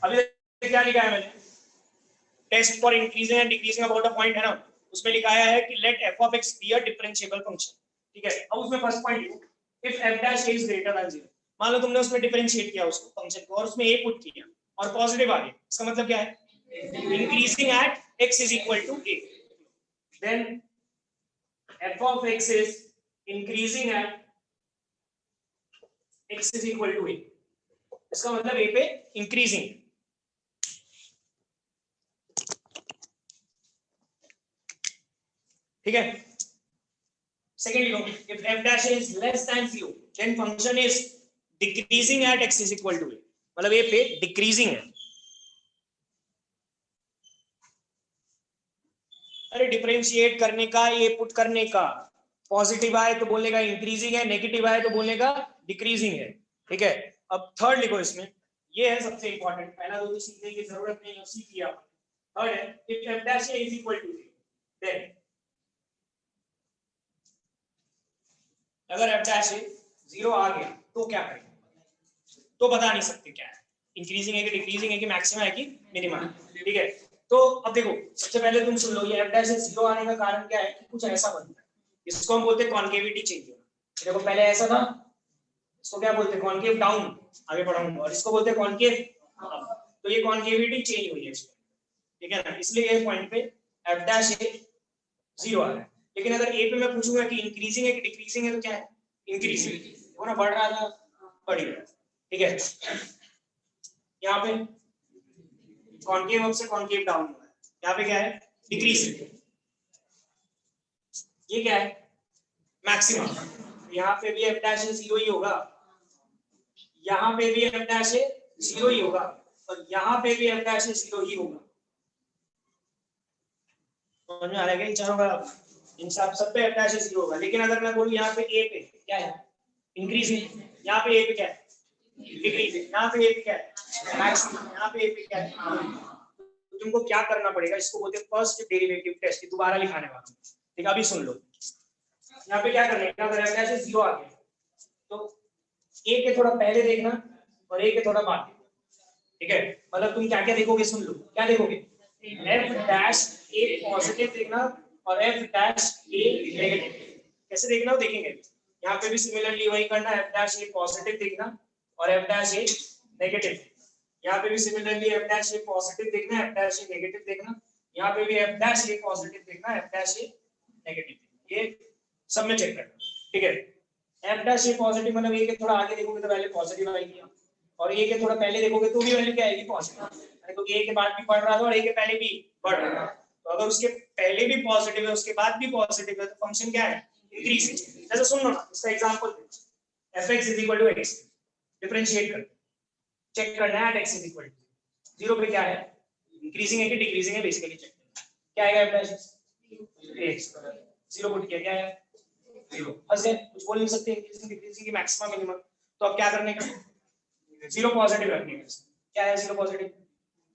अभी क्या लिखा है मैंने, test for increasing and decreasing about a point है ना, उसमें लिखाया है कि let f of x be a differentiable function, ठीक है। अब उसमें फर्स्ट पॉइंट लिखो, if f dash is greater than 0, मान लो तुमने उसमें डिफरेंशिएट किया उसको फंक्शन को और उसमें a पुट किया और पॉजिटिव आ गया, इसका मतलब क्या है, increasing at x is equal to a, देन f of x is increasing at x is equal to a, इसका मतलब a पे इंक्रीजिंग, ठीक है। सेकेंड लिखो, if f dash is less than 0 then function is decreasing at x is equal to a, मतलब a पे decreasing है। अरे डिफरेंशिएट करने का, ये पुट करने का, पॉजिटिव आए तो बोलने का इंक्रीजिंग है, नेगेटिव आए तो बोलने का डिक्रीजिंग है, ठीक है। अब थर्ड लिखो, इसमें ये है सबसे इंपॉर्टेंट, पहला दो तो सीखने की जरूरत नहीं है, सीख लिया। थर्ड है if f dash a is equal to 0 then, अगर f dash a 0 आ गया तो क्या करेंगे, तो बता नहीं सकते क्या है, इंक्रीजिंग है कि डिक्रीजिंग है कि मैक्सिमम है कि मिनिमम, ठीक है। तो अब देखो सबसे पहले तुम सुन लो, ये f dash से 0 आने का कारण क्या है कि कुछ ऐसा बनता है, इसको हम बोलते हैं कॉन्केविटी चेंज होना। देखो पहले ऐसा था, इसको क्या बोलते हैं, कॉन्केव डाउन, आगे बढ़ाऊंगा, और इसको बोलते हैं कॉन्केव अप, तो ये कॉन्केविटी चेंज हुई है इसमें, ठीक है ना, इसलिए ये पॉइंट पे f dash a 0 आ रहा है। लेकिन अगर a पे मैं पूछूंगा कि इंक्रीजिंग है कि डिक्रीजिंग है तो क्या है, इंक्रीजिंग, देखो ना, बढ़ रहा था बढ़ गया, ठीक है। यहाँ पे कॉन्केव अप से कॉन्केव डाउन हुआ है, यहाँ पे क्या है, डिक्रीजिंग, ये क्या है मैक्सिमम, यहाँ पे भी f dash 0 ही होगा, यहाँ पे भी f dash 0 ही होगा, और यहाँ पे भी f dash 0 ही होगा। समझ में आ रहा है क्या चारों का, इन सब पे f dash 0 होगा। लेकिन अगर मैं बोलूं यहाँ पे a पे क्या है, इंक्रीजिंग, यहाँ पे a पे क्या है, डिक्रीजिंग, यहाँ पे a पे क्या है, मैक्सिमम, यहाँ पे a पे क्या है, तो तुमको क्या करना पड़ेगा, इसको बोलते हैं फर्स्ट डेरिवेटिव टेस्ट, दोबारा लिखाने वाला, ठीक है। अभी सुन लो, यहाँ पे क्या करना है, अगर f dash 0 आ गया तो a के थोड़ा पहले देखना और a के थोड़ा बाद देखना, ठीक है। मतलब तुम क्या क्या देखोगे, सुन लो क्या देखोगे, f dash a पॉजिटिव देखना और f dash a नेगेटिव, कैसे देखना वो देखेंगे। यहाँ पे भी सिमिलरली वही करना, f dash a पॉजिटिव देखना और f dash a नेगेटिव, यहाँ पे भी similarly f dash a positive देखना, f dash a नेगेटिव देखना, यहाँ पे भी f dash a पॉजिटिव देखना, f dash a नेगेटिव, ये सब में चेक करना, ठीक है। f dash a पॉजिटिव मतलब a के थोड़ा आगे देखोगे तो वैल्यू पॉजिटिव आएगी, और a के थोड़ा पहले देखोगे तो भी वैल्यू क्या आएगी, पॉजिटिव, तो a के बाद भी बढ़ रहा था और a के पहले भी बढ़ रहा था, तो अगर उसके पहले भी पॉजिटिव है उसके बाद भी पॉजिटिव है तो फंक्शन क्या है, इंक्रीजिंग। जैसे सुन लो ना, इसका एग्जांपल f(x = x), डिफरेंशिएट कर चेक करना है x = 0 पे क्या है, इंक्रीजिंग है कि डिक्रीजिंग है, बेसिकली चेक क्या आएगा, f' 0 पुट किया, क्या है 0, फंस गए, कुछ बोल नहीं सकते, इंक्रीजिंग डिक्रीजिंग की मैक्सिमम मिनिमम, तो अब क्या करने का, 0 पॉजिटिव रखने का, क्या है 0 पॉजिटिव,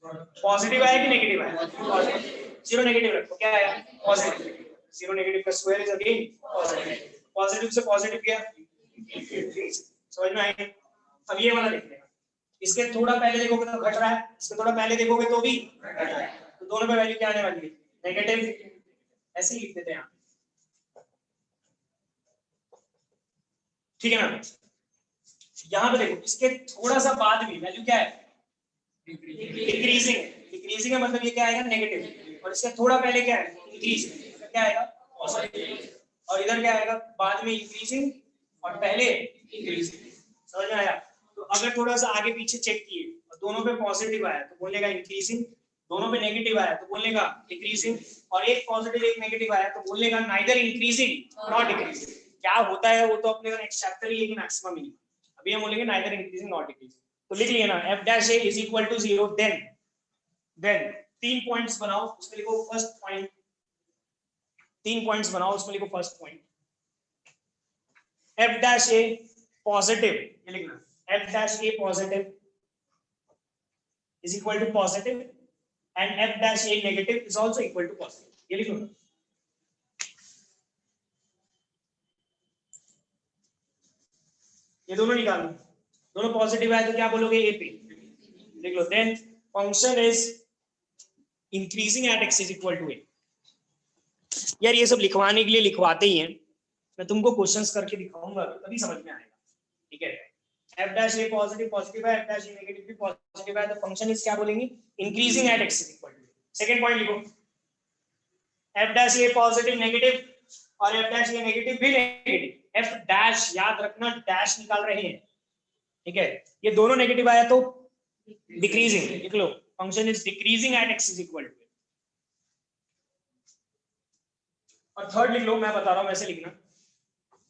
पॉजिटिव आया कि नेगेटिव आया, पॉजिटिव, 0 नेगेटिव रखो, क्या आया पॉजिटिव, 0 नेगेटिव का square is again positive, positive से पॉजिटिव गया, समझ में आया। अब ये वाला देखने का, इसके थोड़ा पहले देखोगे तो घट रहा है, इसके थोड़ा पहले देखोगे तो भी घट रहा है, तो दोनों पे वैल्यू क्या आने वाली है, नेगेटिव, ऐसे ही लिख देते हैं यहाँ, ठीक है ना। यहाँ पे देखो इसके थोड़ा सा बाद भी वैल्यू क्या है, डिक्रीजिंग है, डिक्रीजिंग है मतलब ये क्या आएगा, नेगेटिव, और इसके थोड़ा पहले क्या है, इंक्रीजिंग, क्या आएगा पॉजिटिव, और इधर क्या आएगा बाद में इंक्रीजिंग और पहले इंक्रीजिंग, समझ में आया। तो अगर थोड़ा सा आगे पीछे चेक किए और दोनों पे पॉजिटिव आया तो बोलेगा इंक्रीजिंग, दोनों पे नेगेटिव आया तो बोलेगा डिक्रीजिंग, और एक पॉजिटिव एक नेगेटिव आया तो बोलेगा नाइदर इंक्रीजिंग नॉट डिक्रीजिंग। क्या होता है वो तो अपने नेक्स्ट चैप्टर ही है कि मैक्सिमम मिनिमम, अभी हम बोलेंगे नाइदर इंक्रीजिंग नॉट डिक्रीजिंग। तो लिख लिया ना, f dash a is equal to 0 then 3 points बनाओ, उसमें लिखो फर्स्ट पॉइंट, 3 पॉइंट्स बनाओ, उसमें लिखो first point f dash a positive, ये लिखना f dash a positive is equal to positive and f dash a negative is also equal to positive, ये लिखो। ये दोनों निकालो, दोनों पॉजिटिव आए तो क्या बोलोगे, a पे लिख लो, then function is increasing at x is equal to a। यार ये सब लिखवाने के लिए लिखवाते ही हैं, मैं तुमको क्वेश्चंस करके दिखाऊंगा तभी समझ में आएगा, ठीक है। f डैश a पॉजिटिव है, f डैश a नेगेटिव भी पॉजिटिव है, तो फंक्शन इज क्या बोलेंगे, increasing at x is equal to a। Second point लिखो, f dash a positive negative और f डैश a नेगेटिव भी नेगेटिव। f डैश याद रखना, डैश निकाल रहे हैं, ठीक है। ये दोनों नेगेटिव आया तो डिक्रीजिंग, लिख लो function is decreasing at x is equal to. और थर्ड लिख लो, मैं बता रहा हूं वैसे लिखना,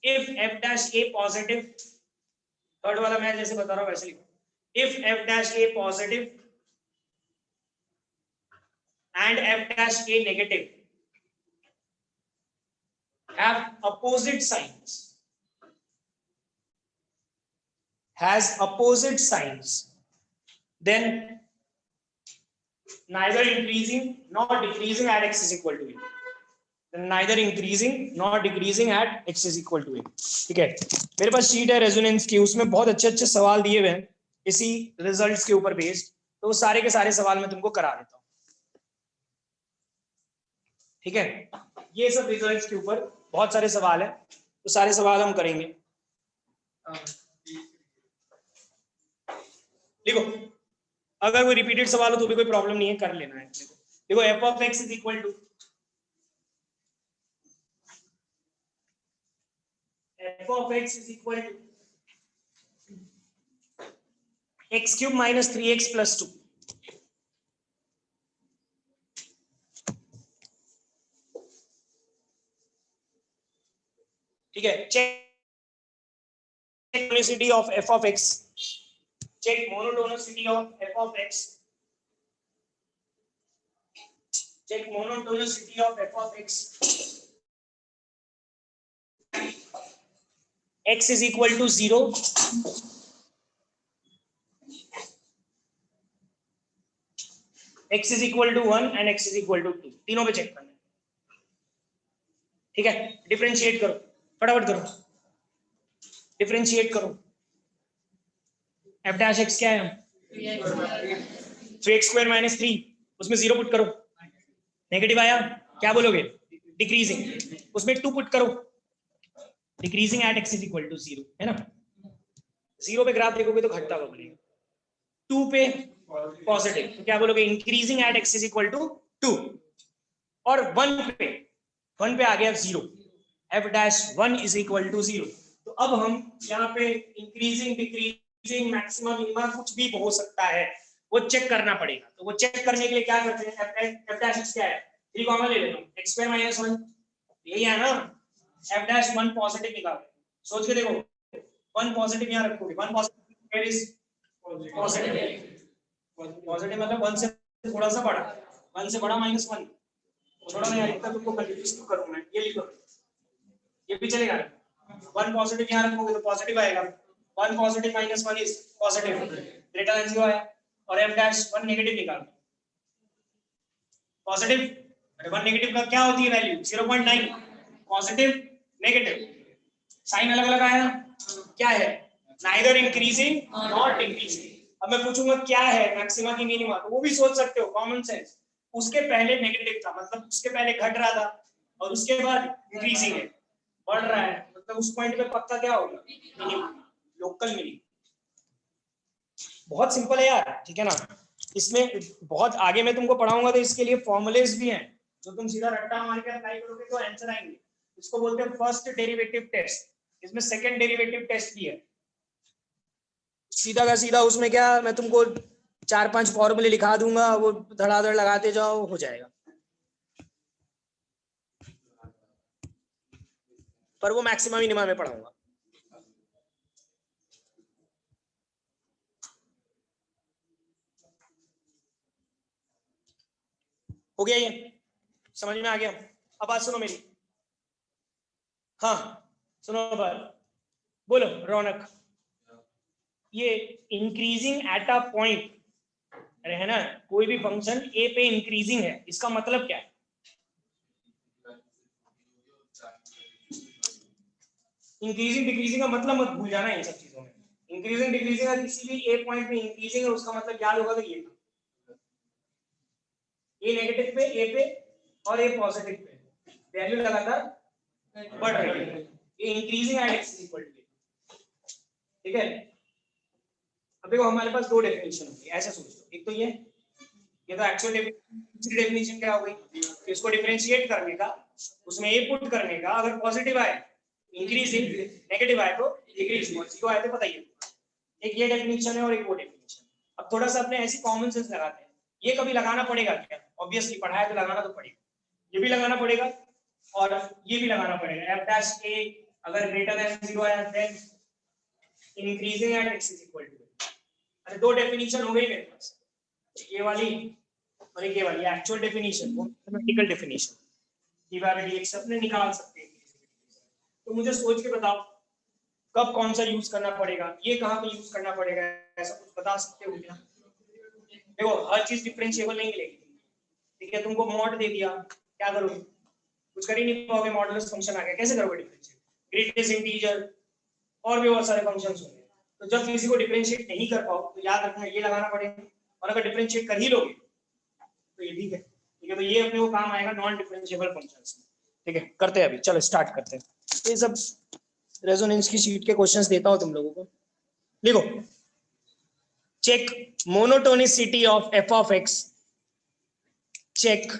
if f dash a positive, third वाला मैं जैसे बता रहा हूं वैसे लिखो, if f dash a positive and f dash a negative have opposite signs, then neither increasing nor decreasing at x is equal to a। neither increasing nor decreasing at x is equal to a, ठीक है। मेरे पास sheet है resonance की, उसमें बहुत अच्छे अच्छे सवाल दिए हुए हैं इसी रिजल्ट्स के ऊपर बेस्ड, तो वो सारे के सारे सवाल मैं तुमको करा देता हूँ, ठीक है। ये सब रिजल्ट्स के ऊपर बहुत सारे सवाल है, तो सारे सवाल हम करेंगे। देखो अगर कोई रिपीटेड सवाल हो तो भी कोई प्रॉब्लम नहीं है, कर लेना है। देखो f of x is equal to x cube minus 3x plus 2, ठीक है। Check monotonicity of f of x, check monotonicity of f of x, check monotonicity of f of x, x is equal to 0, x is equal to 1 and x is equal to 2, तीनों पे check करना है, ठीक है। Differentiate करो, फटाफट करो, differentiate करो। f डैश x क्या है, 3x स्क्वायर माइनस 3, उसमें 0 पुट करो, नेगेटिव आया, क्या बोलोगे, डिक्रीजिंग, उसमें 2 पुट करो, decreasing at x is equal to 0, है ना। 0 पे ग्राफ देखोगे तो घटता हुआ बनेगा, 2 पे पॉजिटिव, तो क्या बोलोगे, increasing at x is equal to 2, और 1 पे आ गया 0, f dash 1 is equal to 0। तो अब हम यहाँ पे इंक्रीजिंग डिक्रीजिंग मैक्सिमम मिनिमम कुछ भी हो सकता है, वो चेक करना पड़ेगा। तो वो चेक करने के लिए क्या करते हैं, f डैश x क्या है, 3 कॉमन ले लेता हूं, x स्क्वायर माइनस 1, यही है ना। f डैश 1 पॉजिटिव निकालो, सोच के देखो, 1 पॉजिटिव यहाँ रखोगे, 1 पॉजिटिव इज पॉजिटिव, पॉजिटिव मतलब 1 से थोड़ा सा बड़ा, 1 से बड़ा माइनस 1, छोड़ो ना यार, इतना तुमको कंफ्यूज क्यों करूं मैं, ये लिखो, ये भी चलेगा। 1 पॉजिटिव यहाँ रखोगे तो पॉजिटिव आएगा, 1 positive minus 1 is positive, greater than 0 आया, और f डैश 1 नेगेटिव निकालो, पॉजिटिव 1 नेगेटिव का क्या होती है वैल्यू, 0.9, पॉजिटिव नेगेटिव, साइन अलग अलग आया, क्या है, नाइदर इंक्रीजिंग नॉट डिक्रीजिंग। अब मैं पूछूंगा क्या है मैक्सिमा की मिनिमा, तो वो भी सोच सकते हो, कॉमन सेंस, उसके पहले नेगेटिव था, मतलब उसके पहले घट रहा था, और उसके बाद इंक्रीजिंग है, बढ़ रहा है, मतलब उस पॉइंट पे पक्का क्या होगा, मिनिमा, लोकल मिनिमा। बहुत सिंपल है यार, ठीक है ना। इसमें बहुत आगे मैं तुमको पढ़ाऊंगा तो इसके लिए फॉर्मूलेस भी हैं, जो तुम सीधा रट्टा मार के अप्लाई करोगे तो आंसर आएंगे। इसको बोलते हैं फर्स्ट डेरिवेटिव टेस्ट, इसमें सेकंड डेरिवेटिव टेस्ट भी है। सीधा का सीधा उसमें क्या, मैं तुमको 4-5 फॉर्मूले लिखा दूंगा, वो धड़ाधड़ लगाते जाओ, हो जाएगा, पर वो मैक्सिमम मिनिमम में पढ़ाऊंगा। हो गया, ये समझ में आ गया। अब बात सुनो मेरी, हाँ सुनो बात, बोलो रौनक, ये इंक्रीजिंग एट अ पॉइंट, अरे है ना, कोई भी फंक्शन ए पे इंक्रीजिंग है, इसका मतलब क्या है, इंक्रीजिंग डिक्रीजिंग का मतलब मत भूल जाना इन सब चीजों में। इंक्रीजिंग डिक्रीजिंग का किसी भी ए पॉइंट पे इंक्रीजिंग है, उसका मतलब क्या होगा, तो ये ए नेगेटिव पे, ए पे और ए पॉजिटिव पे वैल्यू लगातार बढ़ रही है, ये increasing at x equal to, ठीक है। अब देखो हमारे पास दो डेफिनेशन होगी, ऐसे सोचो, एक तो ये तो एक्चुअल डेफिनेशन क्या हो गई, तो इसको डिफरेंशिएट करने का, उसमें ए पुट करने का, अगर पॉजिटिव आए इंक्रीजिंग, नेगेटिव आए तो डिक्रीजिंग, जीरो आए तो बताइए। एक ये डेफिनेशन है और एक वो डेफिनेशन। अब थोड़ा सा अपने ऐसी कॉमन सेंस लगाते हैं, ये कभी लगाना पड़ेगा क्या, ऑब्वियसली पढ़ा है तो लगाना तो पड़ेगा, ये भी लगाना पड़ेगा और ये भी लगाना पड़ेगा। f dash a अगर ग्रेटर देन 0 है then increasing at x is equal to, अरे दो डेफिनेशन हो गई मेरे पास, ये वाली और ये वाली एक्चुअल डेफिनेशन, वो mathematical definition dy by dx अपने निकाल सकते हैं। तो मुझे सोच के बताओ कब कौन सा यूज करना पड़ेगा, ये कहाँ पे यूज करना पड़ेगा, ऐसा कुछ बता सकते हो क्या? देखो हर चीज डिफरेंशिएबल नहीं मिलेगी, ठीक है, तुमको मॉड दे दिया, क्या करोगे, कुछ कर ही नहीं पाओगे, मॉडुलस फंक्शन आ गया, कैसे करोगे डिफरेंशिएट, ग्रेटेस्ट इंटीजर और भी बहुत सारे फंक्शंस होंगे। तो जब किसी को डिफरेंशिएट नहीं कर पाओ तो याद रखना ये लगाना पड़ेगा, और अगर डिफरेंशिएट कर ही लोगे तो ये ठीक है, ठीक है, तो ये अपने को काम आएगा नॉन डिफरेंशिएबल फंक्शंस में, ठीक है। करते हैं अभी, चलो स्टार्ट करते हैं। ये सब रेजोनेंस की शीट के क्वेश्चंस देता हूं तुम लोगों को, देखो check monotonicity of f of x, check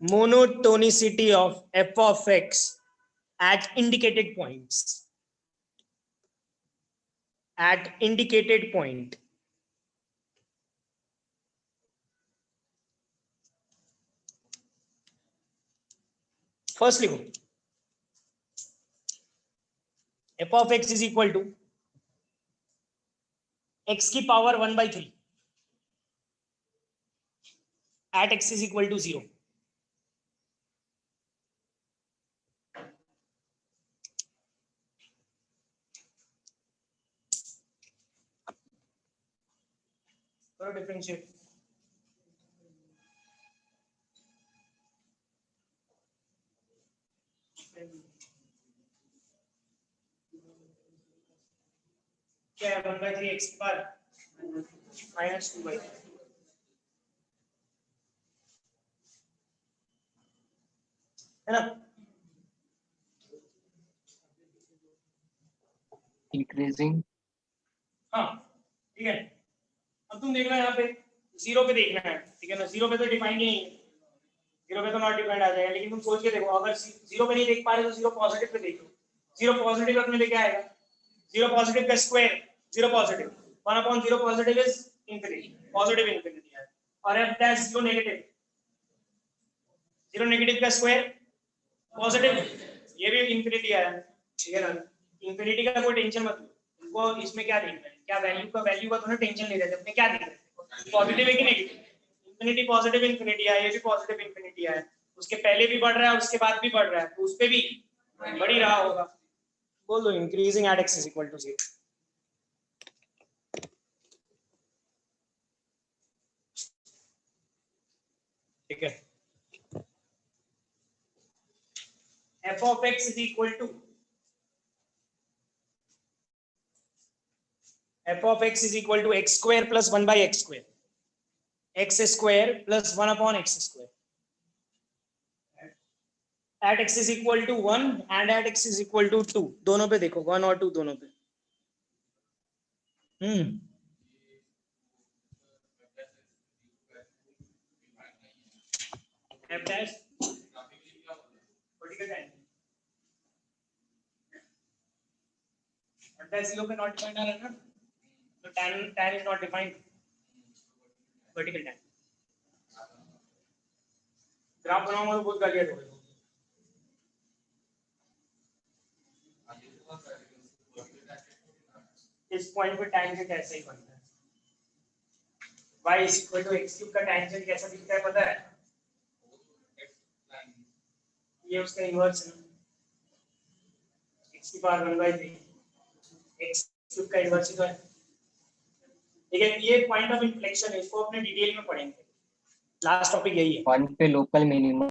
monotonicity of f of x at indicated points, at indicated point. First लिखो f of x is equal to x की power 1/3 at x is equal to 0. करो differentiate, क्या है 1/3 x की power -2/3, है ना। Increasing, हाँ ठीक है, अब तुम देखना यहाँ पे जीरो पे देखना है, ठीक है ना, जीरो पे तो डिफाइन ही नहीं है, जीरो पे तो नॉट डिफाइंड आ जाएगा, लेकिन तुम सोच के देखो अगर जीरो पे नहीं देख पा रहे तो जीरो पॉजिटिव पे देखो, जीरो पॉजिटिव अपने लेके आएगा, जीरो पॉजिटिव का square zero positive, 1/0 positive is infinity, positive infinity है, और f dash zero negative, zero negative का स्क्वायर पॉजिटिव, ये भी इंफिनिटी आया, ठीक है ना। इंफिनिटी का कोई टेंशन मत लो, वो इसमें क्या देख रहे हैं, क्या वैल्यू का थोड़ा टेंशन ले रहे थे, अपने क्या देख रहे हैं पॉजिटिव है कि नेगेटिव, इंफिनिटी पॉजिटिव इंफिनिटी आया, ये भी पॉजिटिव इंफिनिटी आया, उसके पहले भी बढ़ रहा है उसके बाद भी बढ़ रहा है, तो उस पे भी बढ़ ही रहा होगा, बोल दो increasing at x is equal to 0, ठीक है। f of x is equal to x square plus 1 by x square, x square plus 1 upon x square, at x is equal to 1 and at x is equal to 2, दोनों पे देखो 1 और 2 दोनों पे, f dash vertical tan, f dash 0 पे not defined आ रहा है ना, तो tan is not defined, vertical tan, graph बनाऊंगा तो बहुत गालियां दोगे, इस पॉइंट पे टैंजेंट ऐसे ही बनता है, y is equal to x cube का टैंजेंट कैसा दिखता है पता है, ये उसका इन्वर्स है, x की पावर 1/3, x क्यूब का इन्वर्स ही तो है, ठीक है। ये पॉइंट ऑफ इन्फ्लेक्शन है, इसको अपने डिटेल में पढ़ेंगे, लास्ट टॉपिक यही है। 1 पे लोकल मिनिमम,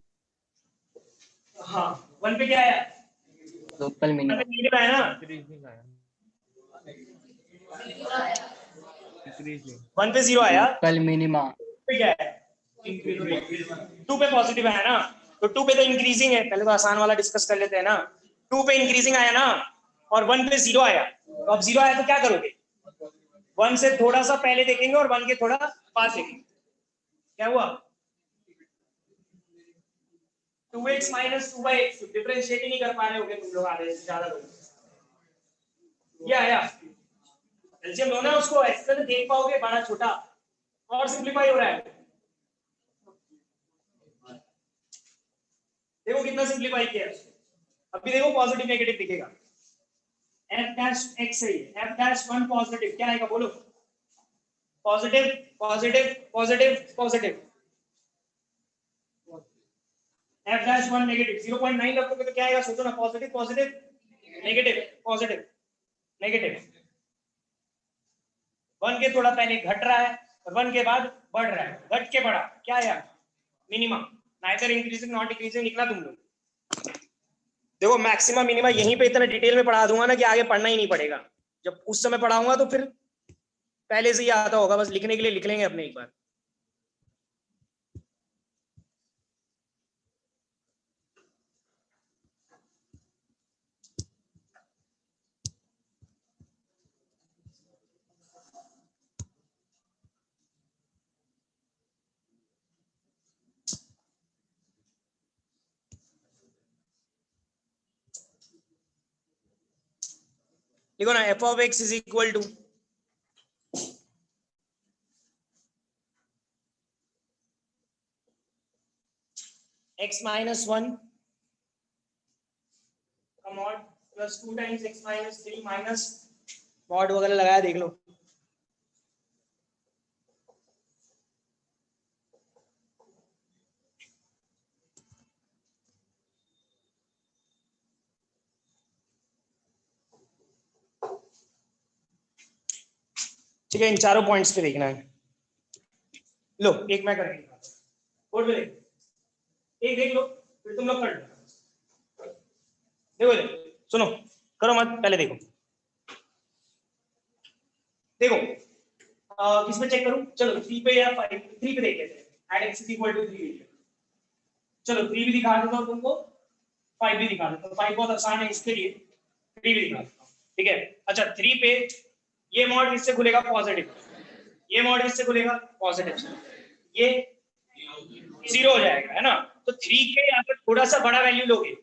हाँ 1 पे क्या आया, लोकल मिनिमम नेगेटिव आया ना, 1 पे 0 आया, लोकल मिनिमा, पे क्या है टू पे पॉजिटिव आया ना, तो टू पे तो इंक्रीजिंग है, पहले तो आसान वाला डिस्कस कर लेते हैं ना। टू पे इंक्रीजिंग आया ना, और वन पे जीरो आया, तो अब जीरो आया तो क्या करोगे, वन से थोड़ा सा पहले देखेंगे और वन के थोड़ा बाद देखेंगे। क्या हुआ, 2x माइनस 2x, डिफरेंशिएट ही नहीं कर पा रहे होगे तुम लोग, आधे से ज्यादा लोग। ये आया एलसीएम लो ना उसको, ऐसे तो देख पाओगे बड़ा छोटा, और सिंपलीफाई हो रहा है। देखो कितना सिंपलीफाई किया है, अभी देखो पॉजिटिव नेगेटिव दिखेगा। f डैश x सही है, f डैश 1 पॉजिटिव, क्या आएगा बोलो, positive positive positive positive, f dash 1 negative, 0.9 रखोगे तो क्या आएगा सोचो ना, positive positive negative positive negative. 1 के थोड़ा पहले घट रहा है और 1 के बाद बढ़ रहा है, घट के बढ़ा, क्या आया minimum, neither increasing not decreasing लिखना तुम लोग। देखो मैक्सिमम मिनिमा यहीं पे इतना डिटेल में पढ़ा दूंगा ना कि आगे पढ़ना ही नहीं पड़ेगा, जब उस समय पढ़ाऊंगा तो फिर पहले से ही आता होगा, बस लिखने के लिए लिख लेंगे अपने एक बार। देखो ना, f of x is equal to x माइनस 1 का mod plus 2 times x minus 3 minus mod वगैरह लगाया देख लो। ठीक है, इन चारों पॉइंट्स पे देखना है। लो एक मैं करके दिखाता हूं, बोर्ड पे देख, एक देख लो फिर तुम लोग कर लो। देखो देखो सुनो, करो मत, पहले देखो देखो किस पे चेक करूं, चलो 3 पे या 5, 3 पे देख लेते हैं, एड x इक्वल टू 3। चलो 3 भी दिखा देता हूं तुमको, 5 भी दिखा देता हूं, 5 बहुत आसान है इसके लिए, 3 भी दिखा देता हूं, ठीक है। अच्छा 3 पे ये मॉड किससे खुलेगा, पॉजिटिव, ये मॉड किससे खुलेगा, पॉजिटिव से, ये 0 हो जाएगा, है ना। तो 3 के यहाँ पे थोड़ा सा बड़ा वैल्यू लोगे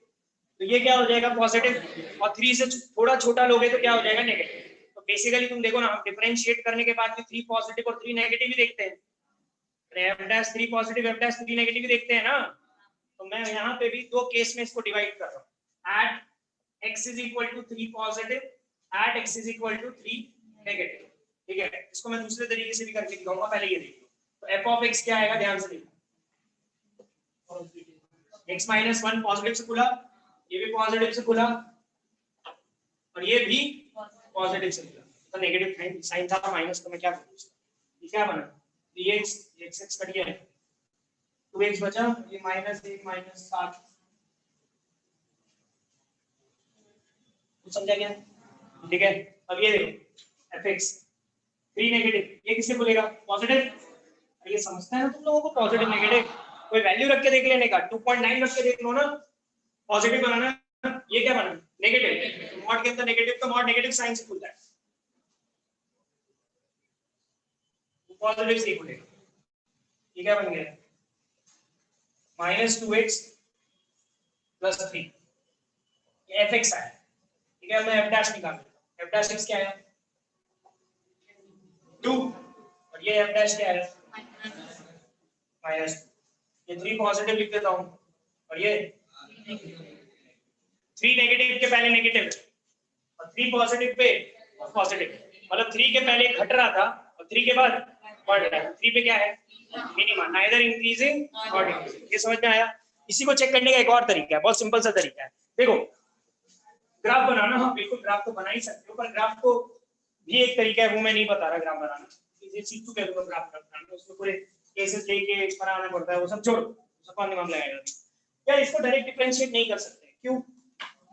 तो ये क्या हो जाएगा पॉजिटिव, और 3 से थोड़ा छोटा लोगे तो क्या हो जाएगा नेगेटिव। तो बेसिकली तुम देखो ना, हम डिफरेंशिएट करने के बाद भी 3 पॉजिटिव और 3 नेगेटिव ही देखते हैं, f dash 3 positive f dash 3 negative ही देखते हैं ना। तो मैं यहाँ पे भी दो केस में इसको डिवाइड कर रहा हूँ, at x is equal to 3 positive, at x is equal to 3 negative, ठीक है। इसको मैं दूसरे तरीके से भी करके दिखाऊंगा, पहले ये देखो। तो f ऑफ x क्या आएगा, ध्यान से देखो, x माइनस 1 पॉजिटिव से खुला, ये भी पॉजिटिव से खुला, और ये भी पॉजिटिव से खुला, तो नेगेटिव साइन था माइनस, तो मैं क्या करूँ, ये क्या बना, dx x कट गया है, 2x बचा, ये माइनस 1 माइनस 7, समझा क्या, ठीक है। अब ये देखो fx 3 नेगेटिव, ये किससे खुलेगा, पॉजिटिव, ये समझता है ना तुम लोगों को, पॉजिटिव नेगेटिव कोई वैल्यू रख के देख लेने का, 2.9 रख के देख लो ना, पॉजिटिव बनाना, ये क्या बना नेगेटिव, मॉड के अंदर नेगेटिव, तो मॉड नेगेटिव साइन से खुलता है, पॉजिटिव से खुलेगा, ये क्या बन गया माइनस 2x प्लस 3, ये fx आया, ठीक है। मैं f डैश निकाल लेता हूं, f डैश x क्या है 2, और ये f डैश क्या है माइनस, ये 3 पॉजिटिव लिख देता हूं, और ये 3 नेगेटिव के पहले नेगेटिव और 3 पॉजिटिव पे पॉजिटिव, मतलब 3 के पहले घट रहा था और 3 के बाद बढ़ रहा है, 3 पे क्या है minima, neither increasing not decreasing, ये समझ में आया। इसी को चेक करने का एक और तरीका है, बहुत सिंपल सा तरीका है, देखो ग्राफ बनाना, हाँ बिल्कुल ग्राफ तो बना ही सकते हो, पर ग्राफ को भी एक तरीका है, वो मैं नहीं बता रहा ग्राफ बनाना, ये सीख चुके हो ग्राफ बनाना, उसमें पूरे केसेस लेके बनाना पड़ता है, वो सब छोड़ो, सब कौन दिमाग लगाएगा यार, इसको डायरेक्ट डिफरेंशिएट नहीं कर सकते, क्यों,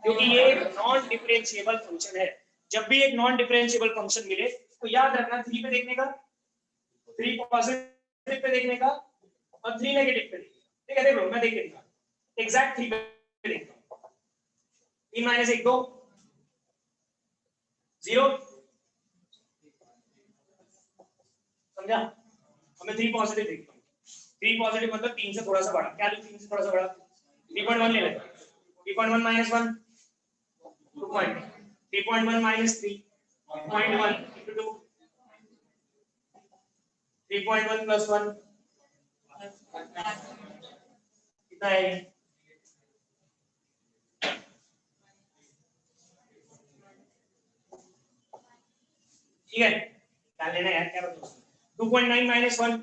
क्योंकि ये एक नॉन डिफरेंशिएबल फंक्शन है। जब भी एक नॉन डिफरेंशिएबल फंक्शन मिले तो याद रखना 3 पे देखने का, 3 पॉजिटिव पे देखने का, और 3 नेगेटिव पे ठीक है। देख लो मैं देख लेता हूं एग्जैक्ट 3 पे देखता हूं 3 माइनस 1 2 0 समझा। अब मैं 3 पॉजिटिव देखता हूं 3 पॉजिटिव मतलब 3 से थोड़ा सा बड़ा क्या लूं 3 से थोड़ा सा बड़ा 3.1 ले लेता हूं 3.1 माइनस 1 2.1 3.1 माइनस 3 0.1 into 2 3.1 plus 1 कितना है ठीक है क्या लेना है यार क्या बताओ 2.9 माइनस 1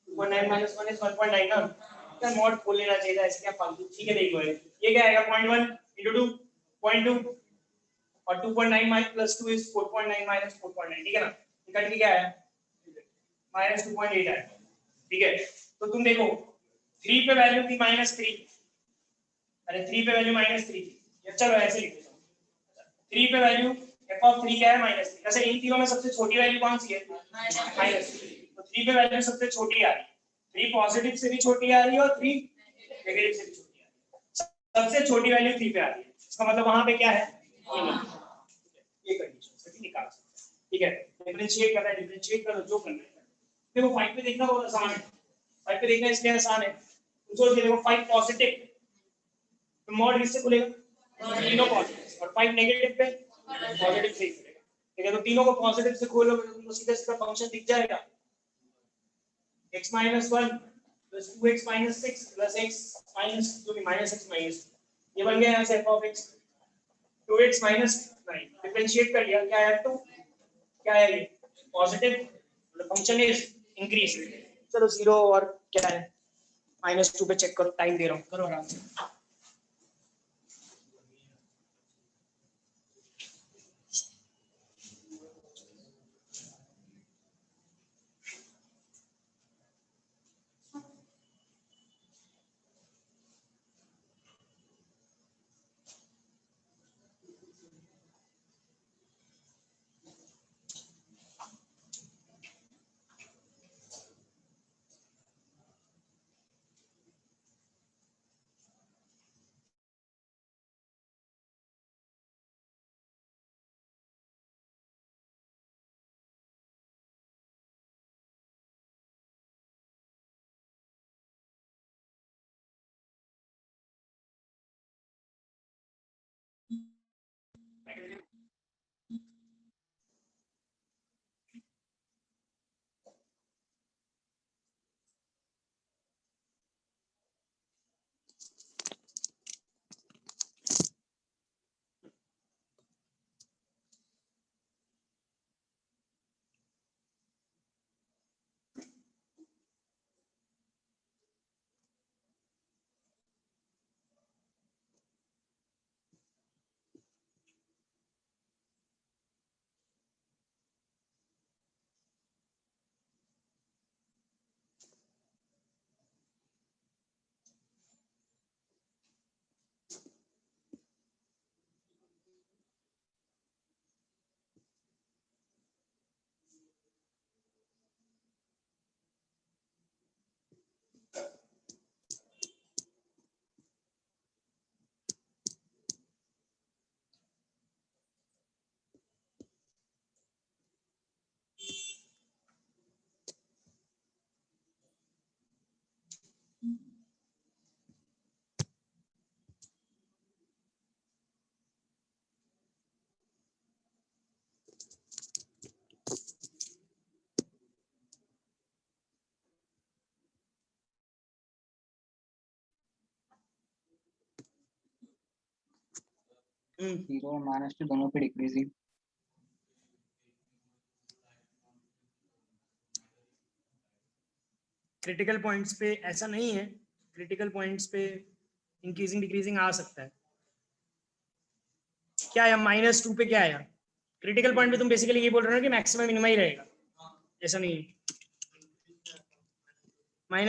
2.9 माइनस 1 is 1.9 ना क्या मॉड खोल लेना चाहिए था ऐसे क्या फालतू ठीक है देख लो ये क्या आएगा 0.1 into 2 0.2 और 2.9 माइनस प्लस 2 is 4.9 माइनस 4.9 ठीक है ना ये कट के क्या आया माइनस 2.8 आया ठीक है। तो तुम देखो 3 पे वैल्यू थी माइनस 3 अरे 3 पे वैल्यू माइनस 3 थी चलो ऐसे लिख देता हूं 3 पे वैल्यू f ऑफ 3 क्या है माइनस 3 वैसे इन तीनों में सबसे छोटी वैल्यू कौन सी है माइनस 3 तो 3 पे वैल्यू सबसे छोटी आ रही है 3 पॉजिटिव से भी छोटी आ रही है और 3 नेगेटिव से भी छोटी आ रही है सबसे छोटी वैल्यू 3 पे आ रही है इसका मतलब वहां पे क्या है ये कंडीशन सही निकाल सकते हैं ठीक है। डिफरेंशिएट करना है डिफरेंशिएट करो जो करना है देखो 5 पे देखना बहुत आसान है 5 पे देखना इसलिए आसान है तुम सोच के देखो 5 पॉजिटिव तो मॉड किससे खुलेगा तीनों पॉजिटिव और 5 नेगेटिव पे पॉजिटिव से ही खुलेगा ठीक है। तो तीनों को पॉजिटिव से खोलोगे तो तुमको सीधा सीधा फंक्शन दिख जाएगा x minus 1 plus 2x minus 6 plus x minus जो भी minus x minus ये बन गया यहाँ से f of x 2x minus 9 differentiate कर लिया क्या है 2 क्या है ये पॉजिटिव मतलब फंक्शन इज इंक्रीज चलो 0 और क्या है -2 पे चेक करो टाइम दे रहा हूँ करो आराम से जीरो और -2 दोनों पे डिक्रीजिंग क्रिटिकल पॉइंट्स पे ऐसा नहीं है क्रिटिकल पॉइंट्स पे इंक्रीजिंग डिक्रीजिंग आ सकता है क्या आया -2 पे क्या आया क्रिटिकल पॉइंट पे तुम बेसिकली ये बोल रहे हो कि मैक्सिमम मिनिमम ही रहेगा ऐसा नहीं है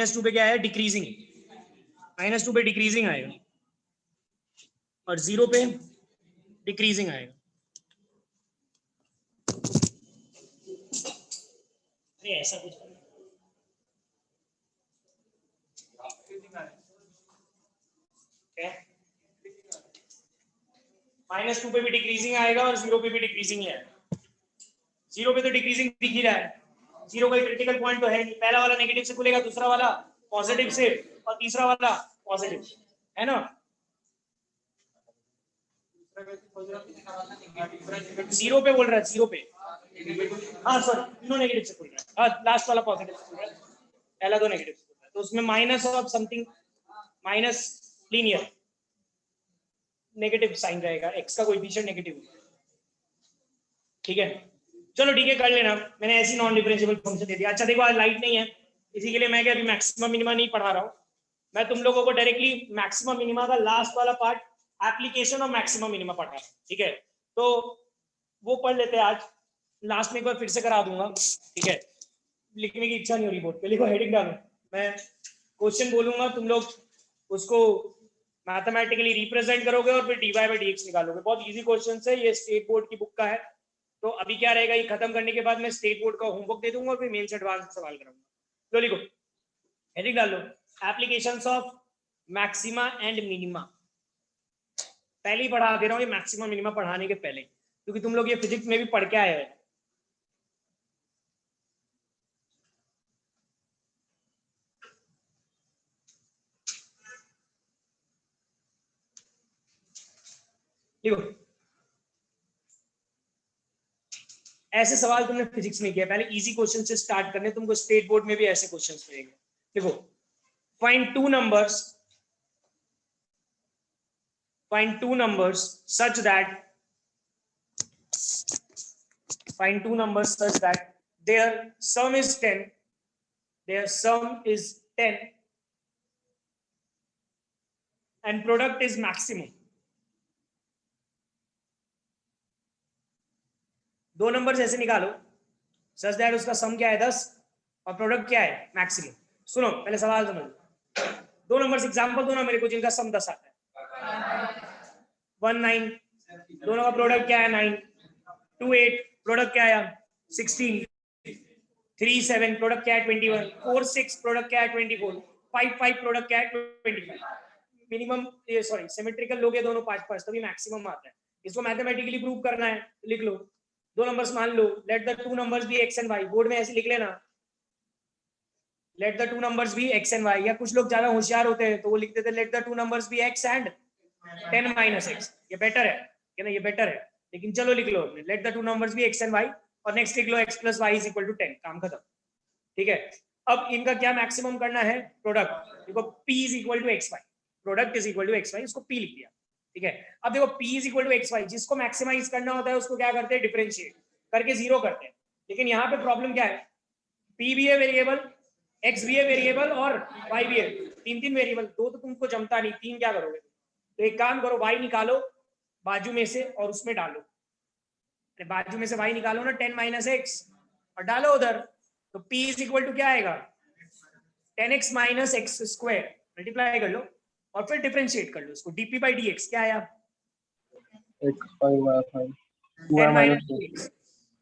-2 पे क्या आया डिक्रीजिंग -2 पे डिक्रीजिंग आएगा और 0 पे डिक्रीजिंग आएगा अरे ऐसा कुछ -2 पे भी डिक्रीजिंग आएगा और 0 पे भी डिक्रीजिंग ही आएगा। 0 पे तो डिक्रीजिंग दिख ही रहा है, 0 का क्रिटिकल पॉइंट तो है नहीं। पहला वाला नेगेटिव से खुलेगा, दूसरा वाला पॉजिटिव से और तीसरा वाला पॉजिटिव, है ना। 0 पे बोल रहा है, 0 पे, हाँ सॉरी, तीनों नेगेटिव से खुल रहा है, लास्ट वाला पॉजिटिव से खुल रहा है, पहला तो नेगेटिव से खुल रहा है, तो उसमें minus of something, minus linear negative sign रहेगा, x का कोएफिशिएंट नेगेटिव, ठीक है। चलो ठीक है, कर लेना, मैंने ऐसी नॉन डिफरेंशिएबल फंक्शन दे दिया। अच्छा देखो, आज लाइट नहीं है, इसी के लिए मैं क्या अभी मैक्सिमम मिनिमा नहीं पढ़ा रहा हूँ, मैं तुम लोगों को डायरेक्टली मैक्सिमम मिनिमा का लास्ट वाला part, application of maximum minima पढ़ा रहा हूँ, ठीक है। तो वो पढ़ लेते हैं आज, लास्ट में एक बार फिर से करा दूंगा, ठीक है। लिखने की इच्छा नहीं हो रही बोर्ड पे, लिखो, हेडिंग डालो, मैं क्वेश्चन बोलूंगा, तुम लोग उसको मैथमेटिकली रिप्रेजेंट करोगे और फिर dy by dx निकालोगे। बहुत इजी क्वेश्चन है, ये स्टेट बोर्ड की बुक का है। तो अभी क्या रहेगा, ये खत्म करने के बाद मैं स्टेट बोर्ड का होमवर्क दे दूंगा और फिर मेन से एडवांस सवाल कराऊंगा। तो लिखो, हेडिंग डालो, applications of maxima and minima. पहले ही पढ़ा दे रहा हूँ ये मैक्सिमा मिनिमा पढ़ाने के पहले, क्योंकि तुम लोग ये फिजिक्स में भी पढ़ के आए हैं। देखो, ऐसे सवाल तुमने फिजिक्स में किया, पहले इजी क्वेश्चन से स्टार्ट करने, तुमको स्टेट बोर्ड में भी ऐसे क्वेश्चंस मिलेंगे। देखो, find two numbers such that their sum is 10, and product is maximum। दो नंबर्स ऐसे निकालो सच दैट उसका सम क्या है 10 और प्रोडक्ट क्या है मैक्सिमम। सुनो, पहले सवाल समझ, दो नंबर्स एग्जांपल दो ना मेरे को जिनका सम 10 आता है। 1 9, दोनों का प्रोडक्ट क्या है 9, 2 8, प्रोडक्ट क्या आया 16, 3 7, प्रोडक्ट क्या है 21, 4 6, प्रोडक्ट क्या है 24, 5 5, प्रोडक्ट क्या है 25। मिनिमम, ये सॉरी सिमेट्रिकल लोगे दोनों 5 5 तभी मैक्सिमम आता है। इसको मैथमेटिकली प्रूव करना है, लिख लो, दो नंबर्स मान लो, let the two numbers be x and y, board में ऐसे लिख लेना, let the two numbers be x and y. या कुछ लोग ज्यादा होशियार होते हैं तो वो लिखते थे let the two numbers be x and 10 minus x। ये बेटर है क्या ना, ये बेटर है, लेकिन चलो लिख लो, let the two numbers be x and y, और नेक्स्ट लिख लो x plus y is equal to 10, काम खत्म, ठीक है। अब इनका क्या मैक्सिमम करना है, प्रोडक्ट, देखो p is equal to x y, product is equal to x y, इसको p लिख दिया, ठीक है। अब देखो p is equal to x y, जिसको मैक्सिमाइज करना होता है उसको क्या करते हैं, डिफरेंशिएट करके 0 करते हैं। लेकिन यहाँ पे प्रॉब्लम क्या है, p भी है वेरिएबल, x भी है वेरिएबल और y भी है, तीन वेरिएबल, दो तो तुमको जमता नहीं, तीन क्या करोगे। तो एक काम करो, y निकालो बाजू में से और उसमें डालो, बाजू में से y निकालो ना 10 minus x और डालो उधर, तो p इज इक्वल टू क्या आएगा 10x minus x square, multiply कर लो और फिर डिफरेंशिएट कर लो इसको, dp by dx क्या आया x 5 y 5 10 minus x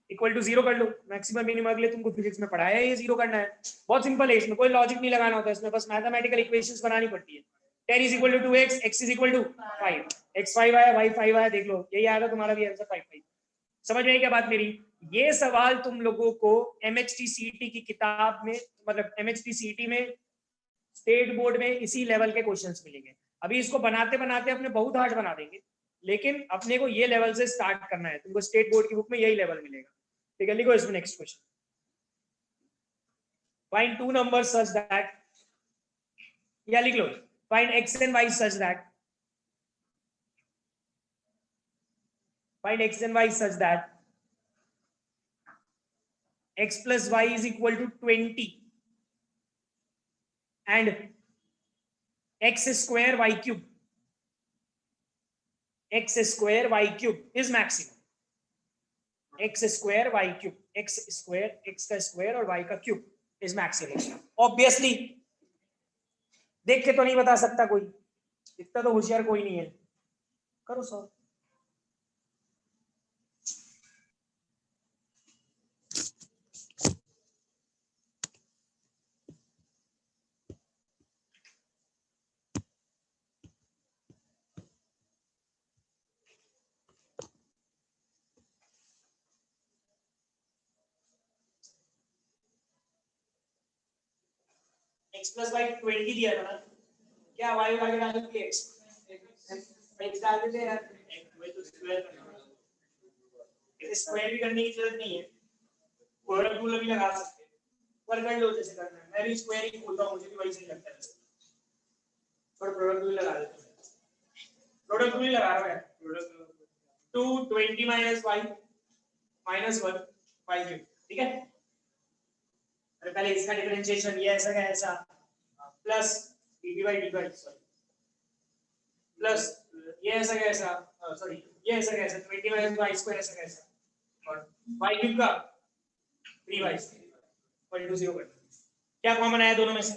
equal to 0 कर लो। मैक्सिमम मिनिमम के लिए तुमको फिजिक्स में पढ़ाया है, ये 0 करना है, बहुत सिंपल है, इसमें कोई लॉजिक नहीं लगाना होता है, इसमें बस मैथमेटिकल इक्वेशंस बनानी पड़ती है। 10 is equal to 2x, x is equal to 5, x 5 आया y 5 आया, देख लो यही आएगा तुम्हारा भी आंसर 5 5। समझ में आई क्या बात मेरी। ये सवाल तुम लोगों को MHT CET की किताब में, मतलब MHT CET में स्टेट बोर्ड में इसी लेवल के क्वेश्चंस मिलेंगे। अभी इसको बनाते बनाते अपने बहुत हार्ड बना देंगे, लेकिन अपने को ये लेवल से स्टार्ट करना है, तुमको स्टेट बोर्ड की बुक में यही लेवल मिलेगा, ठीक है। लिखो इसमें next question, find two numbers such that, या लिख लो find x and y such that, find x and y such that x plus y is equal to 20 and x square y cube, x square y cube is maximum, x square y cube, x square, x का square और y का cube is maximum। Obviously देख के तो नहीं बता सकता कोई, इतना तो होशियार कोई नहीं है, करो सॉल्व। x प्लस वाई 20 दिया था ना, क्या y आगे डाल देंगे x डाल देते हैं यार, वही तो स्क्वायर करना है, इसे स्क्वायर भी करने की जरूरत नहीं है, प्रोडक्ट रूल भी लगा सकते हैं, पर कर लो जैसे करना है, मैं भी स्क्वायर ही बोलता हूँ, मुझे भी वही सही लगता है, पर प्रोडक्ट रूल लगा देते हैं, प्रोडक्ट रूल लगा रहा है, प्रोडक्ट 2 20 माइनस y माइनस 1 5 ठीक है। अरे पहले इसका डिफरेंशिएशन ये ऐसा का ऐसा plus dt by dy plus ये ऐसा का ऐसा सॉरी ये ऐसा का ऐसा 20 माइनस y स्क्वायर ऐसा का ऐसा और y क्यूब का 3y इक्वल टू 0 कर, क्या कॉमन आया दोनों में से,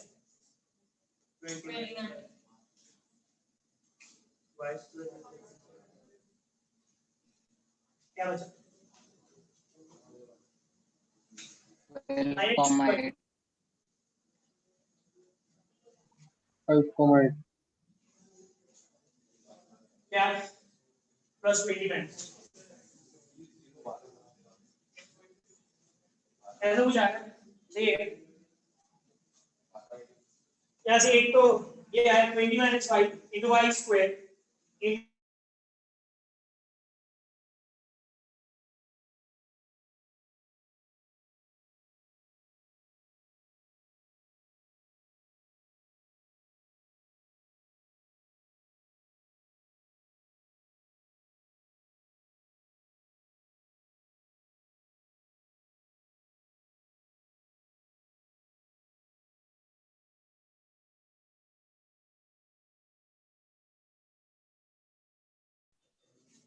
क्या बचा 12,8 5,8 क्या प्लस 20 में ऐसा कुछ आया सही है, यहाँ से एक तो ये है 20 माइनस 5 इंटू वाई स्क्वायर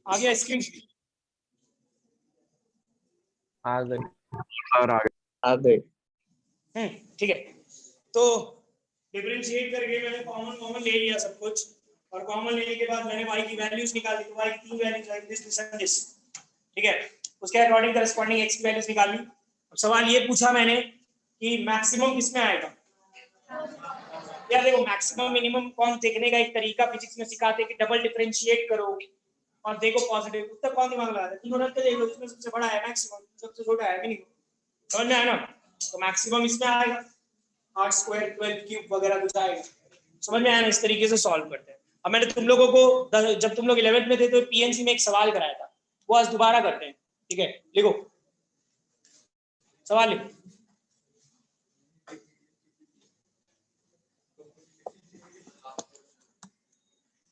आ गया स्क्रीन, आ गए और आगे आ गए। ठीक है, तो डिफरेंशिएट करके मैंने कॉमन कॉमन ले लिया सब कुछ, और कॉमन लेने के बाद मैंने y की वैल्यूज निकाली, तो y की तीन वैल्यूज आई दिस, ठीक है, उसके अकॉर्डिंग करस्पॉन्डिंग x की वैल्यूज निकाली। अब सवाल ये पूछा मैंने कि मैक्सिमम किसमें आएगा, यार देखो मैक्सिमम मिनिमम कौन देखने का एक तरीका फिजिक्स में सिखाते हैं कि डबल डिफरेंशिएट करो और देखो पॉजिटिव, उत्तर कौन दिमाग लगाता है, तीनों रख के देख लो, इसमें सबसे बड़ा है मैक्सिमम, सबसे छोटा है मिनिमम, समझ में आया ना, तो मैक्सिमम इसमें आएगा 8 स्क्वायर 12 क्यूब वगैरह कुछ आएगा, समझ में आया ना, इस तरीके से सॉल्व करते हैं। अब मैंने तुम लोगों को जब तुम लोग 11th में थे तो पीएनसी में एक सवाल कराया था, वो आज दोबारा करते हैं, ठीक है, लिखो सवाल लिखो,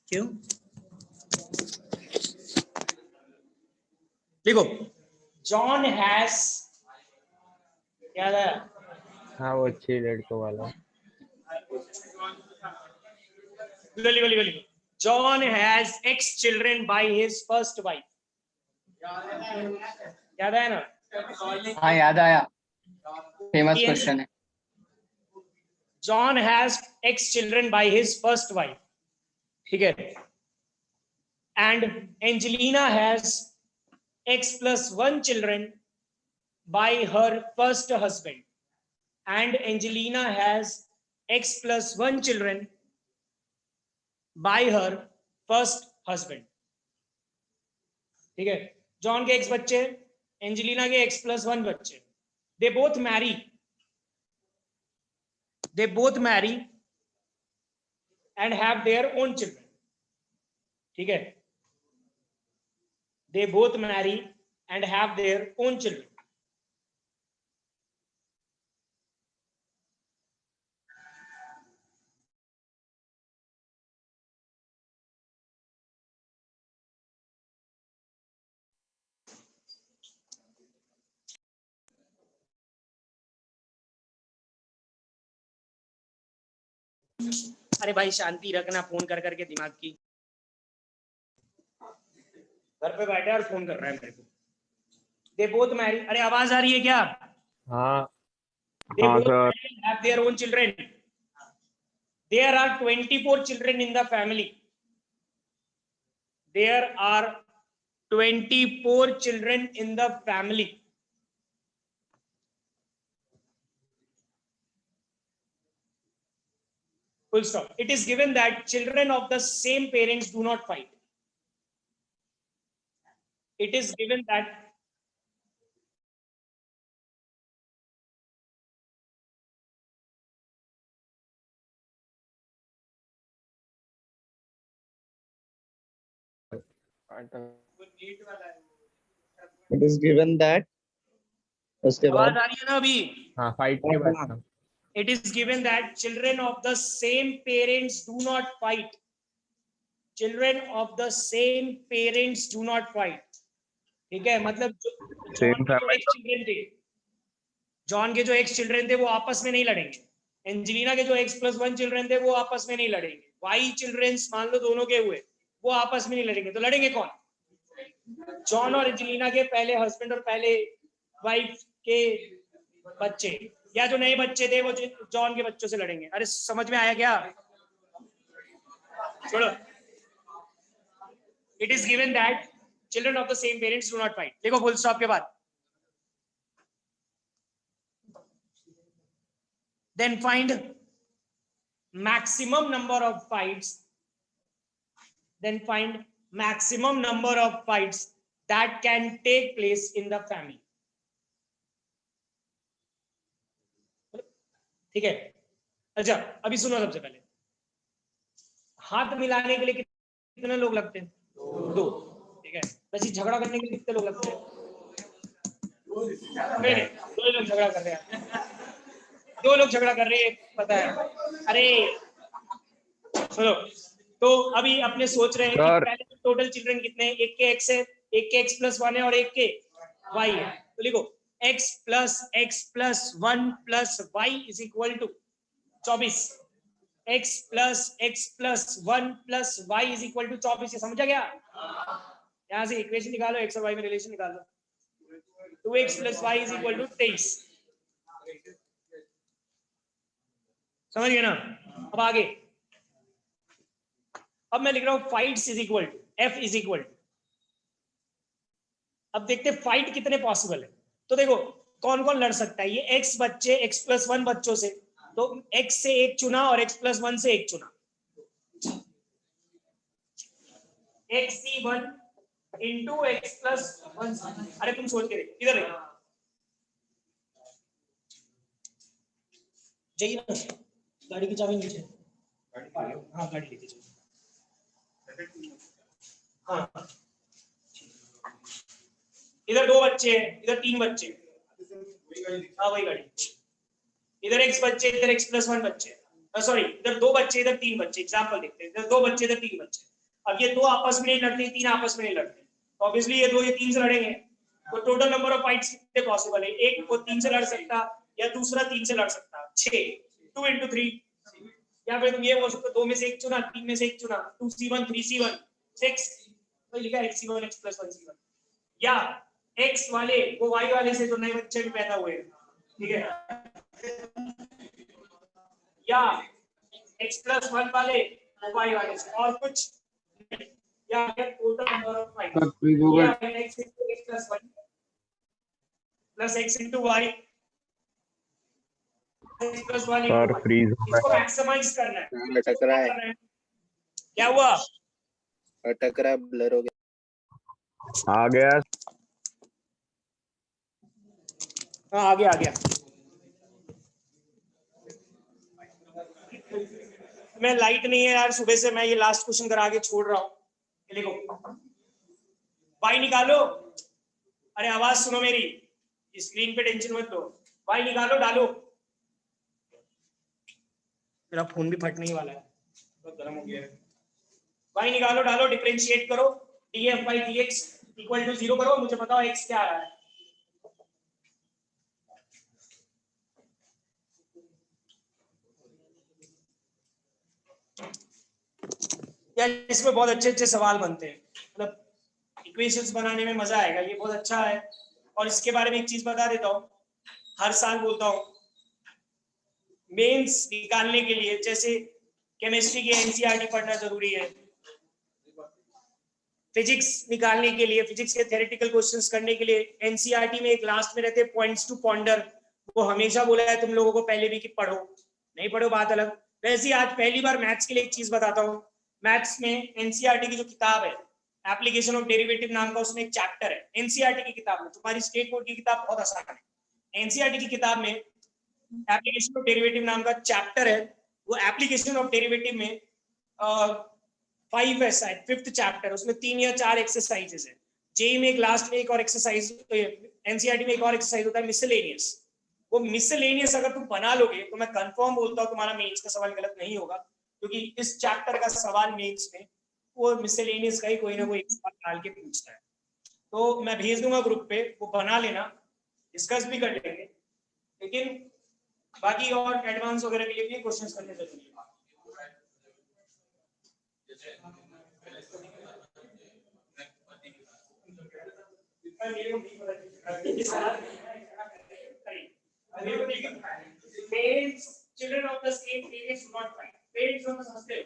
क्यों लिखो, जॉन हैज, याद है, हाँ वो 6 लड़कों वाला। John has X children by his first wife. याद है ना? हाँ याद आया, फेमस Yes. क्वेश्चन है। John has X children by his first wife. ठीक है? And Angelina has X plus 1 children by her first husband. And Angelina has X plus 1 children by her first husband. ठीक है, John के x बच्चे, Angelina के x plus 1 बच्चे, they both marry and have their own children, ठीक है, they both marry and have their own children. अरे भाई शांति रखना, फोन कर करके दिमाग की, घर पे बैठे और फोन कर रहा है मेरे को। दे बोथ मैरी, अरे आवाज आ रही है क्या? हाँ They both have their own children. There are 24 children in the family. There are 24 children in the family. Full stop. It is given that children of the same parents do not fight. It is given that वो NEET वाला है। It is given that उसके आवाज बाद आ रही है ना अभी? हाँ फाइट के बाद ना It is given that children of the same parents do not fight. Children of the same parents do not fight. ठीक है, मतलब जॉन के जो एक्स चिल्ड्रन थे, जॉन के जो एक्स चिल्ड्रन थे वो आपस में नहीं लड़ेंगे। एंजेलिना के जो x+1 चिल्ड्रन थे वो आपस में नहीं लड़ेंगे। वाई चिल्ड्रंस मान लो दोनों के हुए, वो आपस में नहीं लड़ेंगे। तो लड़ेंगे कौन? जॉन और एंजेलिना के पहले हस्बैंड और पहले वाइफ के बच्चे, या जो नए बच्चे थे वो जॉन के बच्चों से लड़ेंगे। अरे समझ में आया क्या? छोड़ो। It is given that children of the same parents do not fight. देखो फुल स्टॉप के बाद then find maximum number of fights, then find maximum number of fights that can take place in the family. ठीक है, अच्छा अभी सुनो। सबसे पहले हाथ मिलाने के लिए कितने लोग लगते हैं? दो। ठीक है, वैसे झगड़ा करने के लिए कितने लोग लगते हैं? नहीं, दो लोग झगड़ा कर रहे हैं। दो लोग झगड़ा कर रहे हैं, पता है। अरे सुनो, तो अभी अपने सोच रहे हैं कि पहले तो टोटल चिल्ड्रन कितने हैं? एक के x है, एक के x+1 है और एक के y है। तो लिखो x+x+1 plus y is equal to 24। x+x+1 plus y is equal to 24। ये समझा क्या? यहाँ से इक्वेशन निकालो, x और y में रिलेशन निकालो। 2x + y is equal to 23। समझ गए ना? अब आगे, अब मैं लिख रहा हूं fights is equal to f is equal to. अब देखते हैं फाइट कितने पॉसिबल है। तो देखो कौन कौन लड़ सकता है। ये x बच्चे x+1 बच्चों से, तो x से एक चुना और x+1 से एक चुना। x(1) into x+1। अरे तुम सोच के देखो, इधर देखो, जाइए ना, गाड़ी की चाबी नीचे। हाँ गाड़ी लेके चलो। हाँ, इधर दो बच्चे हैं, इधर तीन बच्चे। हाँ वही गाड़ी। इधर x बच्चे, इधर x+1 बच्चे। सॉरी, इधर दो बच्चे, इधर तीन बच्चे। एग्जांपल देखते हैं, इधर दो बच्चे, इधर तीन बच्चे। अब ये दो आपस में नहीं लड़ते, तीन आपस में नहीं लड़ते, तो ऑब्वियसली ये दो ये तीन से लड़ेंगे। तो टोटल नंबर ऑफ फाइट्स कितने पॉसिबल है? एक को तीन से लड़ सकता या दूसरा तीन से लड़ सकता। 6, 2 into 3। या फिर तुम ये बोल सकते हो, दो में से एक चुना, तीन में से एक चुना, 2c1 3c1 6। तो लिखा है x(1) x+1c1। या x वाले वो y वाले से जो नए बच्चे भी पैदा हुए, ठीक है, या x+1 वाले वो y वाले से, और कुछ या टोटल नंबर ऑफ फाइट्स या x into x+1 plus x into y x+1 और फ्रीज इसको मैक्सिमाइज करना है। अटक रहा है। क्या हुआ? अटक रहा है, ब्लर हो गया। आ गया। हाँ आ गया, आ गया। मैं लाइट नहीं है यार, सुबह से मैं ये लास्ट क्वेश्चन करा के छोड़ रहा हूँ। देखो y निकालो। अरे आवाज सुनो मेरी, स्क्रीन पे टेंशन मत लो। y निकालो, डालो। मेरा फोन भी फटने ही वाला है, बहुत गर्म हो गया है। y निकालो, डालो, डिफरेंशिएट करो। df/dx इक्वल टू 0 करो। मुझे बताओ x क्या आ रहा है? यार इसमें बहुत अच्छे अच्छे सवाल बनते हैं, मतलब इक्वेशंस बनाने में मजा आएगा, ये बहुत अच्छा है। और इसके बारे में एक चीज बता देता हूँ, हर साल बोलता हूँ, मेंस निकालने के लिए जैसे केमिस्ट्री की एनसीईआरटी पढ़ना जरूरी है, फिजिक्स निकालने के लिए, फिजिक्स के थ्योरेटिकल क्वेश्चंस करने के लिए एनसीईआरटी में एक लास्ट में रहते हैं पॉइंट्स टू पॉन्डर। वो हमेशा बोला है तुम लोगों को पहले भी कि पढ़ो, नहीं पढ़ो बात अलग। वैसे आज पहली बार मैथ्स के लिए एक चीज बताता हूँ। मैथ्स में एनसीईआरटी की जो किताब है, एप्लीकेशन ऑफ डेरिवेटिव नाम का, उसमें एक चैप्टर है एनसीईआरटी की किताब में। तुम्हारी स्टेट बोर्ड की किताब बहुत आसान है। एनसीईआरटी की किताब में एप्लीकेशन ऑफ डेरिवेटिव नाम का चैप्टर है। वो एप्लीकेशन ऑफ डेरिवेटिव में 5 है शायद, 5th चैप्टर, उसमें 3 या 4 एक्सरसाइजेस है। जेई में एक लास्ट में एक और एक्सरसाइज, एनसीईआरटी में एक और एक्सरसाइज होता है मिसलेनियस। वो मिसलेनियस अगर तुम बना लोगे तो मैं कंफर्म बोलता हूँ तुम्हारा मेंस का सवाल गलत नहीं होगा, क्योंकि इस चैप्टर का सवाल मेंस में वो मिसलेनियस का ही कोई ना कोई डाल के पूछता है। तो मैं भेज दूंगा ग्रुप पे, वो बना लेना, डिस्कस भी कर लेंगे। लेकिन बाकी और एडवांस वगैरह के लिए भी क्वेश्चंस करने जरूरी है। Parents, children of the same parents do not fight. Parents दोनों समझते हो?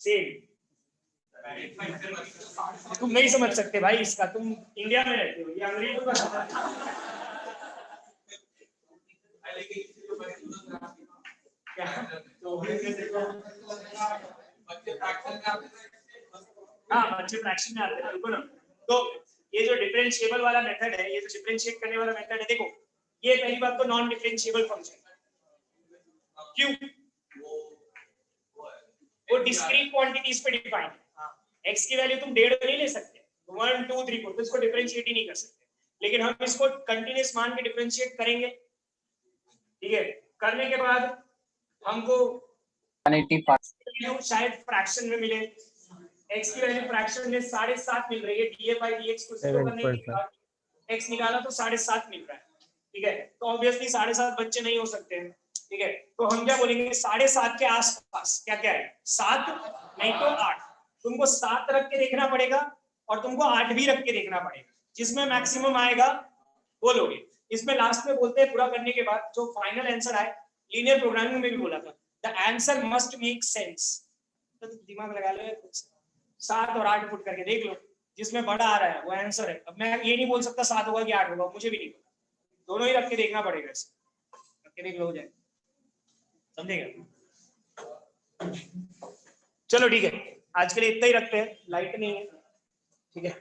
सेम। तुम नहीं समझ सकते भाई इसका, तुम इंडिया में रहते हो, ये अंग्रेजों का सवाल है। हाँ, बच्चे फ्रैक्शन में आते हैं, रुको ना। तो ये जो डिफरेंशिएबल वाला मेथड है, ये जो डिफरेंशिएट करने वाला मेथड है, देखो ये पहली बात तो नॉन डिफरेंशिएबल फंक्शन, क्यों? वो डिस्क्रीट क्वांटिटीज पे डिफाइन है। x की वैल्यू तुम 1.5 नहीं ले सकते, 1 2 3 4, तो इसको डिफरेंशिएट ही नहीं कर सकते। लेकिन हम इसको कंटीन्यूअस मान के डिफरेंशिएट करेंगे, ठीक है? करने के बाद हमको 185 शायद फ्रैक्शन में मिले, x की वैल्यू फ्रैक्शन में 7.5 मिल रही है, df/dx को 0 करने के बाद x निकाला तो 7.5 मिल रहा है, ठीक है? तो ऑब्वियसली 7.5 बच्चे नहीं हो सकते हैं, ठीक है? तो हम क्या बोलेंगे, 7.5 के आसपास क्या क्या है, 7 नहीं तो 8। तुमको 7 रख के देखना पड़ेगा और तुमको 8 भी रख के देखना पड़ेगा, जिसमें मैक्सिमम आएगा वो लोगे। इसमें लास्ट में बोलते हैं पूरा करने के बाद जो फाइनल आंसर आए, लीनियर प्रोग्रामिंग में भी बोला था, the answer must make sense. तो दिमाग लगा लो, 7 और 8 पुट करके देख लो, जिसमें बड़ा आ रहा है वो आंसर है। अब मैं ये नहीं बोल सकता 7 होगा कि 8 होगा, मुझे भी नहीं पता, दोनों ही रख के देखना पड़ेगा, इसे रख के देख लो, हो जाए, समझेगा? चलो ठीक है, आज के लिए इतना ही रखते हैं, लाइट नहीं है, ठीक है?